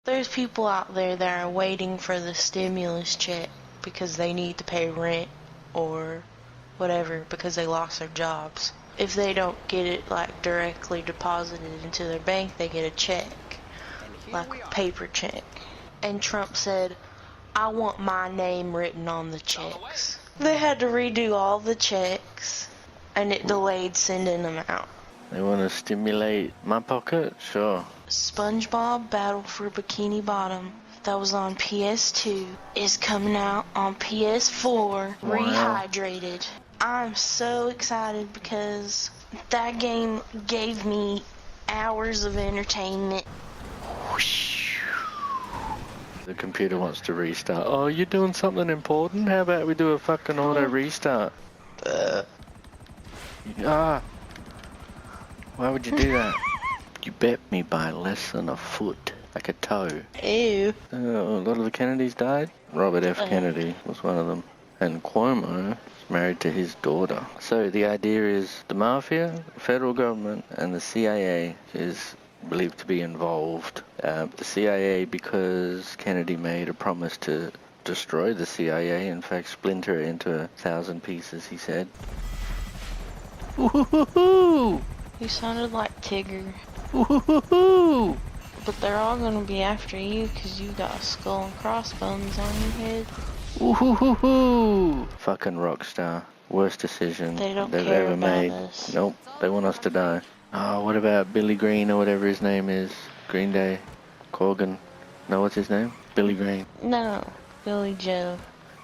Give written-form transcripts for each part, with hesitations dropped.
There's people out there that are waiting for the stimulus check because they need to pay rent or whatever because they lost their jobs. If they don't get it like directly deposited into their bank, they get a check, like a paper check. And Trump said, I want my name written on the checks. They had to redo all the checks and it delayed sending them out. They want to stimulate my pocket? Sure. SpongeBob Battle for Bikini Bottom, that was on PS2, is coming out on PS4, rehydrated. I'm so excited because that game gave me hours of entertainment. The computer wants to restart. Oh, you're doing something important? How about we do a fucking auto restart? Why would you do that? You bet me by less than a foot, like a toe. Ew. A lot of the Kennedys died. Robert F. Kennedy was one of them. And Cuomo is married to his daughter. So the idea is the mafia, the federal government, and the CIA is believed to be involved. The CIA because Kennedy made a promise to destroy the CIA, in fact splinter it into 1,000 pieces, he said. Woohoo! You sounded like Tigger. Woohoo! But they're all gonna be after you because you got a skull and crossbones on your head. Woohoo! Fucking rock star. Worst decision They don't they've care ever about made. us. Nope, they want us to die. Oh, what about Billy Green or whatever his name is? Green Day? Corgan? No, what's his name? Billy Green. No, Billy Joe.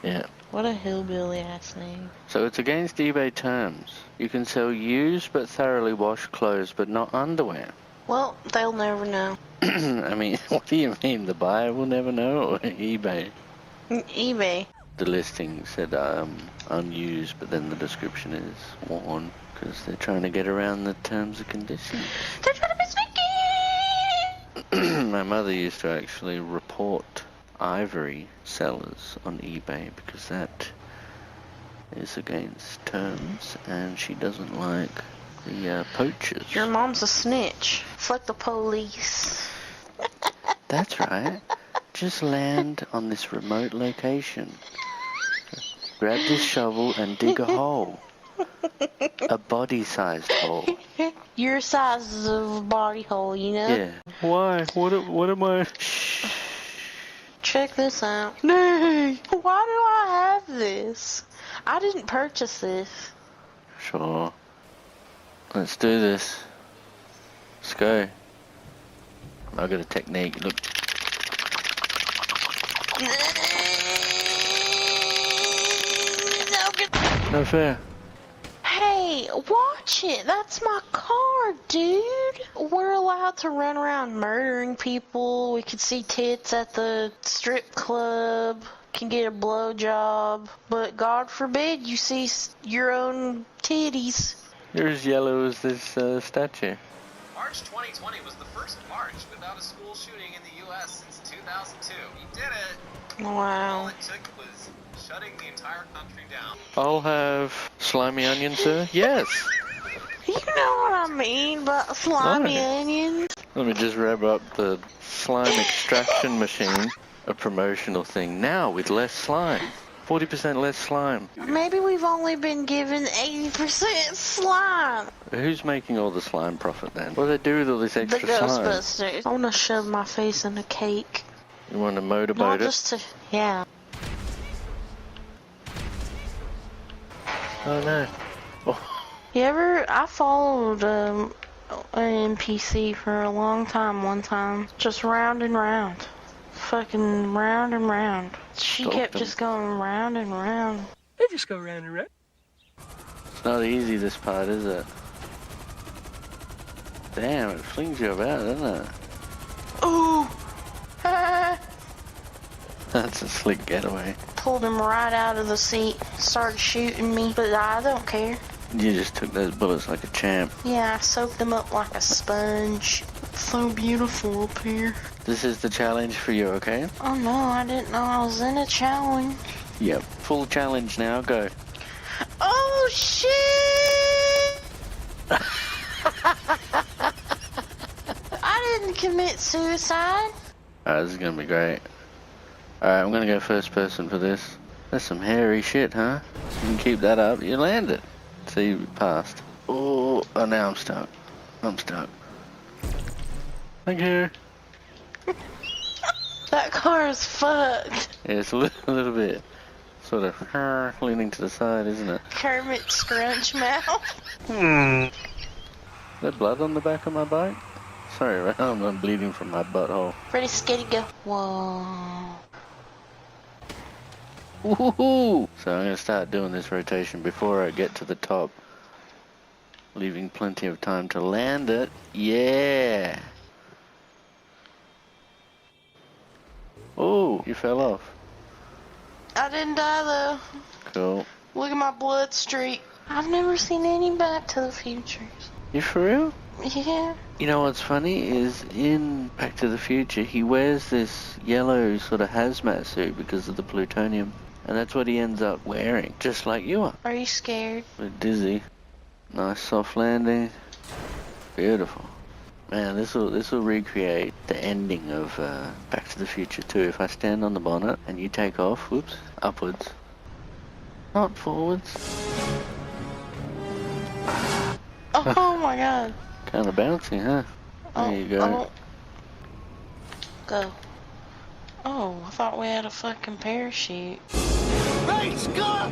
Yeah. What a hillbilly ass name. So it's against eBay terms. You can sell used but thoroughly washed clothes, but not underwear. Well, they'll never know. I mean, what do you mean? The buyer will never know, or eBay? eBay. The listing said unused, but then the description is worn, because they're trying to get around the terms and conditions. They're trying to be sneaky! My mother used to actually report ivory sellers on eBay, because that is against terms, and she doesn't like the poachers. Your mom's a snitch. It's like the police. That's right. Just land on this remote location. Grab this shovel and dig a hole. A body-sized hole. Your size of a body hole, you know? Yeah. Why? What am I? Check this out. Nay! Why do I have this? I didn't purchase this. Sure. Let's do this. Let's go. I've got a technique. Look. No fair. Hey, watch it. That's my car, dude. We're allowed to run around murdering people. We could see tits at the strip club. Can get a blowjob. But God forbid you see your own titties. You're as yellow as this statue. March 2020 was the first March without a school shooting in the U.S. since 2002. You did it! All Wow. it took was shutting the entire country down. I'll have slimy onion, sir. Yes. You know what I mean by slimy Nice. onions? Let me just rev up the slime extraction machine. A promotional thing now with less slime. 40% less slime. Maybe we've only been given 80% slime. Who's making all the slime profit then? What do they do with all this The extra slime? Ghostbusters. I want to shove my face in a cake. You want to motorboat Not it? just to, yeah. Oh no. Oh. I followed an NPC for a long time one time. Just round and round. Fucking round and round. She Stalked kept them. just going round and round. They just go round and round. It's not easy, this part, is it? Damn, it flings you about, doesn't it? Ooh! That's a slick getaway. Pulled him right out of the seat. Started shooting me. But I don't care. You just took those bullets like a champ. Yeah, I soaked them up like a sponge. It's so beautiful up here. This is the challenge for you, okay? Oh no, I didn't know I was in a challenge. Yep. Full challenge now, go. Oh shit! I didn't commit suicide. Alright, this is gonna be great. Alright, I'm gonna go first person for this. That's some hairy shit, huh? You can keep that up, you land it. So you passed. Oh, now I'm stuck. I'm stuck. Thank you. That car is fucked. Yeah, it's a little bit sort of leaning to the side, isn't it? Kermit Scrunch Mouth. Is there blood on the back of my bike? Sorry, right? I'm bleeding from my butthole. Ready, steady, go. Whoa. Woohoo! So I'm gonna start doing this rotation before I get to the top, leaving plenty of time to land it. Yeah! Oh, you fell off. I didn't die though. Cool. Look at my blood streak. I've never seen any Back to the Futures. You for real? Yeah. You know what's funny is in Back to the Future he wears this yellow sort of hazmat suit because of the plutonium. And that's what he ends up wearing, just like you are. Are you scared? A bit dizzy. Nice soft landing. Beautiful. Man, this will recreate the ending of Back to the Future 2. If I stand on the bonnet and you take off, whoops, upwards, not forwards. Oh my god. Kind of bouncy, huh? There you go. Oh. Go. Oh, I thought we had a fucking parachute. Hey, Scott!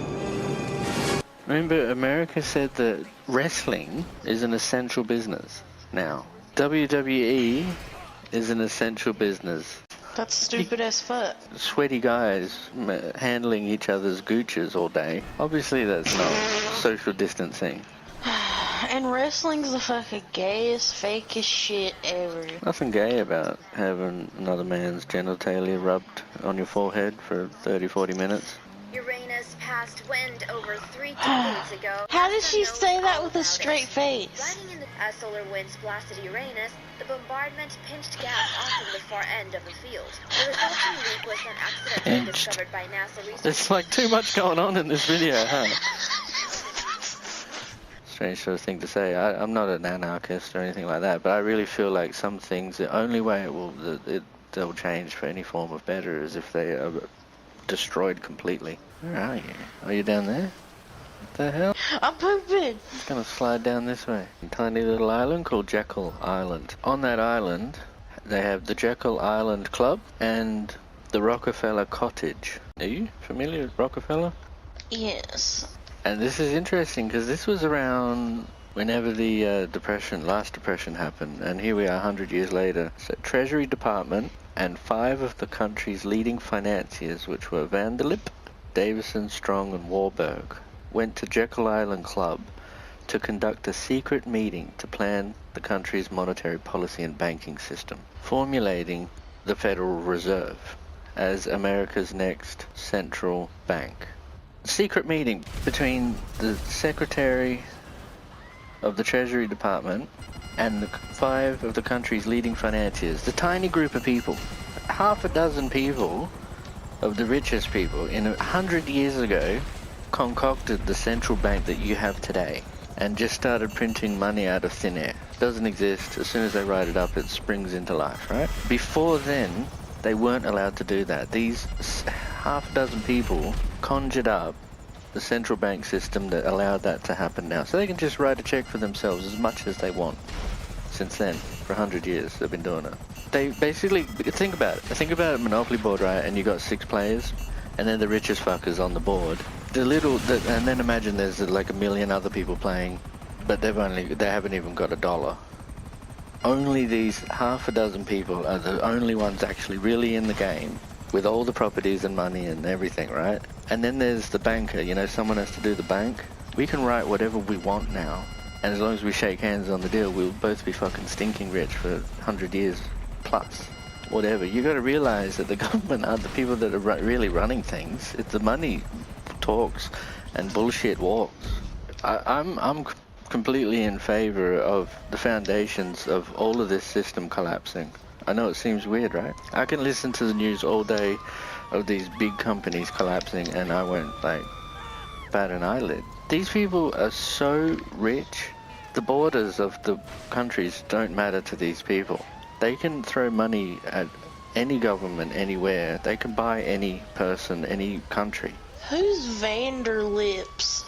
Remember, America said that wrestling is an essential business now. WWE is an essential business. That's stupid as fuck. Sweaty guys handling each other's gooches all day. Obviously that's not social distancing. And wrestling's the fucking gayest, fakest shit ever. Nothing gay about having another man's genitalia rubbed on your forehead for 30-40 minutes. Uranus passed wind over 3 decades ago. How did she say that with a straight face? Riding in the as solar winds blasted Uranus, the bombardment pinched gas off of the far end of the field. The resulting leak was then accidentally discovered by NASA researchers. There's like too much going on in this video, huh? Strange sort of thing to say. I'm not an anarchist or anything like that, but I really feel like some things, the only way they'll change for any form of better is if they are destroyed completely. Where are you? Are you down there? What the hell? I'm pooping. It's gonna slide down this way. A tiny little island called Jekyll Island. On that island, they have the Jekyll Island Club and the Rockefeller Cottage. Are you familiar with Rockefeller? Yes. And this is interesting because this was around whenever the last depression happened, and here we are 100 years later. So Treasury Department and 5 of the country's leading financiers, which were Vanderlip, Davison, Strong, and Warburg, went to Jekyll Island Club to conduct a secret meeting to plan the country's monetary policy and banking system, formulating the Federal Reserve as America's next central bank. Secret meeting between the Secretary of the Treasury Department and the 5 of the country's leading financiers. The tiny group of people, half a dozen people of the richest people in 100 years ago concocted the central bank that you have today and just started printing money out of thin air. Doesn't exist. As soon as they write it up, it springs into life, right? Before then, they weren't allowed to do that. These half a dozen people conjured up the central bank system that allowed that to happen now. So they can just write a check for themselves as much as they want. Since then, for 100 years, they've been doing it. They basically, think about it. Think about a Monopoly board, right? And you got 6 players, and then the richest fuckers on the board. And then imagine there's like 1 million other people playing, but they haven't even got $1. Only these half a dozen people are the only ones actually really in the game, with all the properties and money and everything, right? And then there's the banker, someone has to do the bank. We can write whatever we want now, and as long as we shake hands on the deal, we'll both be fucking stinking rich for 100 years plus. Whatever. You gotta realize that the government aren't the people that are really running things. It's the money talks and bullshit walks. I'm completely in favor of the foundations of all of this system collapsing. I know it seems weird, right? I can listen to the news all day of these big companies collapsing and I won't bat an eyelid. These people are so rich, the borders of the countries don't matter to these people. They can throw money at any government anywhere. They can buy any person, any country. Who's Vanderlips?